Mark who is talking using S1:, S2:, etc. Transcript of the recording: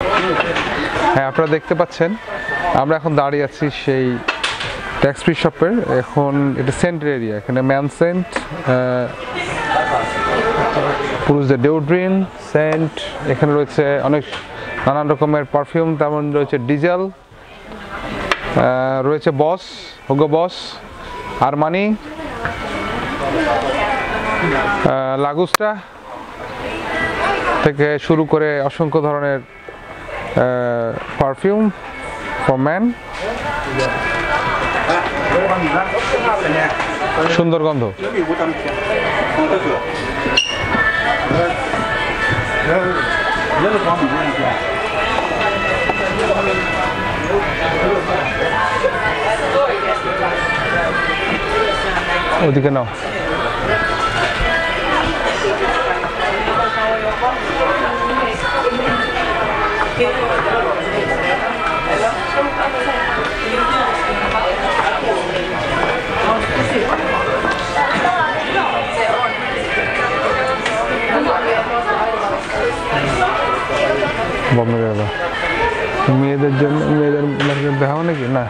S1: হ্যাঁ, আপনারা দেখতে পাচ্ছেন আমরা এখন দাঁড়িয়ে আছি সেই ট্যাক্স ফ্রি শপের। এখন এটা সেন্টের এরিয়া, এখানে ম্যান সেন্ট, পুরুষদের ডিওড্রিন সেন্ট, এখানে রয়েছে অনেক নানান রকমের পারফিউম, তেমন রয়েছে ডিজেল, রয়েছে বস, হুগো বস, আরমানি, লাগুস্টা থেকে শুরু করে অসংখ্য ধরনের পারফিউম ফর ম্যান। সুন্দর গন্ধ। ওদিকে নাও। বম্বে গেল মেয়েদের জন্য, মেয়েদের দেখাও নাকি না?